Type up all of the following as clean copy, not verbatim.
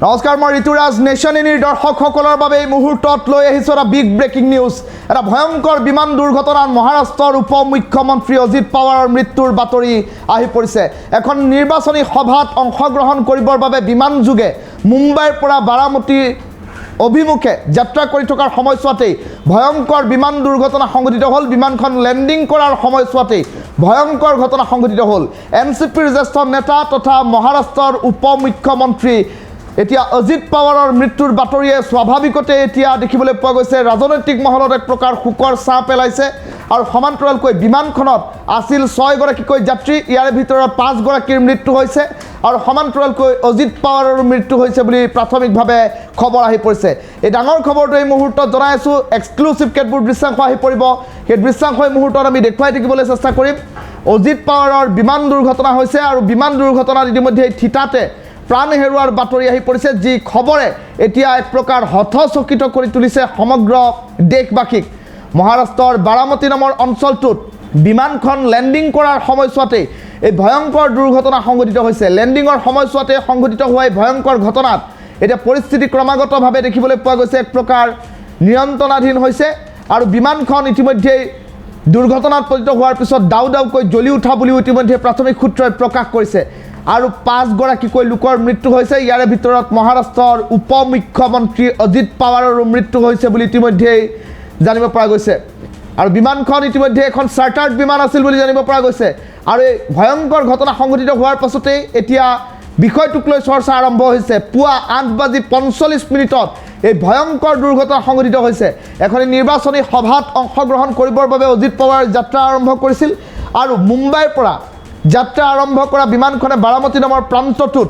নমস্কাৰ, মই ঋতুৰাজ। নেশ্যন ইনিৰ দৰ্শকসকলৰ বাবে এই মুহূৰ্তত লৈ আহিছোঁ এটা বিগ ব্ৰেকিং নিউজ। এটা ভয়ংকৰ বিমান দুৰ্ঘটনাত মহাৰাষ্ট্ৰৰ উপ মুখ্যমন্ত্ৰী অজিত পাৱাৰৰ মৃত্যুৰ বাতৰি আহি পৰিছে। এখন নিৰ্বাচনী সভাত অংশগ্ৰহণ কৰিবৰ বাবে বিমানযোগে মুম্বাইৰ পৰা বাৰামতী অভিমুখে যাত্ৰা কৰি থকাৰ সময়ছোৱাতেই ভয়ংকৰ বিমান দুৰ্ঘটনা সংঘটিত হ'ল। বিমানখন লেণ্ডিং কৰাৰ সময়ছোৱাতেই ভয়ংকৰ ঘটনা সংঘটিত হ'ল। এনচিপিৰ জ্যেষ্ঠ নেতা তথা মহাৰাষ্ট্ৰৰ উপ মুখ্যমন্ত্ৰী এতিয়া অজিত পাৱাৰৰ মৃত্যুৰ বাতৰিয়ে স্বাভাৱিকতে এতিয়া দেখিবলৈ পোৱা গৈছে ৰাজনৈতিক মহলত এক প্ৰকাৰ শোকৰ ছাঁ পেলাইছে। আৰু সমান্তৰালকৈ বিমানখনত আছিল 6 গৰাকীকৈ যাত্ৰী, ইয়াৰে ভিতৰত 5 গৰাকীৰ মৃত্যু হৈছে আৰু সমান্তৰালকৈ অজিত পাৱাৰৰ মৃত্যু হৈছে বুলি প্ৰাথমিকভাৱে খবৰ আহি পৰিছে। এই ডাঙৰ খবৰটো এই মুহূৰ্তত জনাই আছোঁ। এক্সক্লুচিভ কেতবোৰ দৃশ্যাংশ আহি পৰিব, সেই দৃশ্যাংশ এই মুহূৰ্তত আমি দেখুৱাই থাকিবলৈ চেষ্টা কৰিম। অজিত পাৱাৰৰ বিমান দুৰ্ঘটনা হৈছে আৰু বিমান দুৰ্ঘটনাত ইতিমধ্যে থিতাতে প্ৰাণ হেৰুৱাৰ বাতৰি আহি পৰিছে, যি খবৰে এতিয়া এক প্ৰকাৰ হতচকিত কৰি তুলিছে সমগ্ৰ দেশবাসীক। মহাৰাষ্ট্ৰৰ বাৰামতী নামৰ অঞ্চলটোত বিমানখন লেণ্ডিং কৰাৰ সময়ছোৱাতেই এই ভয়ংকৰ দুৰ্ঘটনা সংঘটিত হৈছে। লেণ্ডিঙৰ সময়ছোৱাতে সংঘটিত হোৱা এই ভয়ংকৰ ঘটনাত এতিয়া পৰিস্থিতি ক্ৰমাগতভাৱে দেখিবলৈ পোৱা গৈছে এক প্ৰকাৰ নিয়ন্ত্ৰণাধীন হৈছে আৰু বিমানখন ইতিমধ্যেই দুৰ্ঘটনাত পতিত হোৱাৰ পিছত দাউ দাউকৈ জ্বলি উঠা বুলিও ইতিমধ্যে প্ৰাথমিক সূত্ৰই প্ৰকাশ কৰিছে। আৰু 5 গৰাকীকৈ লোকৰ মৃত্যু হৈছে, ইয়াৰে ভিতৰত মহাৰাষ্ট্ৰৰ উপ মুখ্যমন্ত্ৰী অজিত পাৱাৰৰো মৃত্যু হৈছে বুলি ইতিমধ্যেই জানিব পৰা গৈছে। আৰু বিমানখন ইতিমধ্যে এখন চাৰ্টাৰ্ড বিমান আছিল বুলি জানিব পৰা গৈছে। আৰু এই ভয়ংকৰ ঘটনা সংঘটিত হোৱাৰ পাছতেই এতিয়া বিষয়টোক লৈ চৰ্চা আৰম্ভ হৈছে। পুৱা 8:45 এই ভয়ংকৰ দুৰ্ঘটনা সংঘটিত হৈছে। এখন নিৰ্বাচনী সভাত অংশগ্ৰহণ কৰিবৰ বাবে অজিত পাৱাৰ যাত্ৰা আৰম্ভ কৰিছিল আৰু মুম্বাইৰ পৰা যাত্ৰা আৰম্ভ কৰা বিমানখনে বাৰামতী নামৰ প্ৰান্তটোত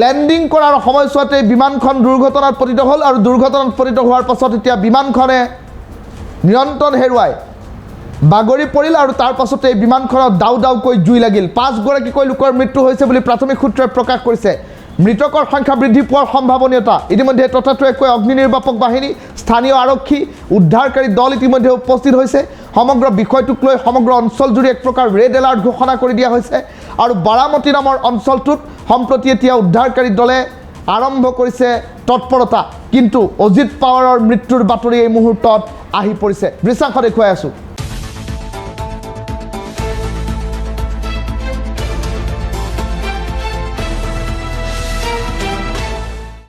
লেণ্ডিং কৰাৰ সময়ছোৱাতে বিমানখন দুৰ্ঘটনাত পতিত হ'ল আৰু দুৰ্ঘটনাত পতিত হোৱাৰ পাছত এতিয়া বিমানখনে নিয়ন্ত্ৰণ হেৰুৱাই বাগৰি পৰিল আৰু তাৰ পাছতে এই বিমানখনত দাউ দাউকৈ জুই লাগিল। 5 গৰাকীকৈ লোকৰ মৃত্যু হৈছে বুলি প্ৰাথমিক সূত্ৰই প্ৰকাশ কৰিছে। মৃতকৰ সংখ্যা বৃদ্ধি পোৱাৰ সম্ভাৱনীয়তা ইতিমধ্যে ততাতৈয়াকৈ অগ্নি নিৰ্বাপক বাহিনী, স্থানীয় আৰক্ষী, উদ্ধাৰকাৰী দল ইতিমধ্যে উপস্থিত হৈছে। সমগ্ৰ বিষয়টোক লৈ সমগ্ৰ অঞ্চলজুৰি এক প্ৰকাৰ ৰেড এলাৰ্ট ঘোষণা কৰি দিয়া হৈছে আৰু বাৰামতী নামৰ অঞ্চলটোত সম্প্ৰতি এতিয়া উদ্ধাৰকাৰী দলে আৰম্ভ কৰিছে তৎপৰতা। কিন্তু অজিত পাৱাৰৰ মৃত্যুৰ বাতৰি এই মুহূৰ্তত আহি পৰিছে। দৃশ্যাংশ দেখুৱাই আছোঁ।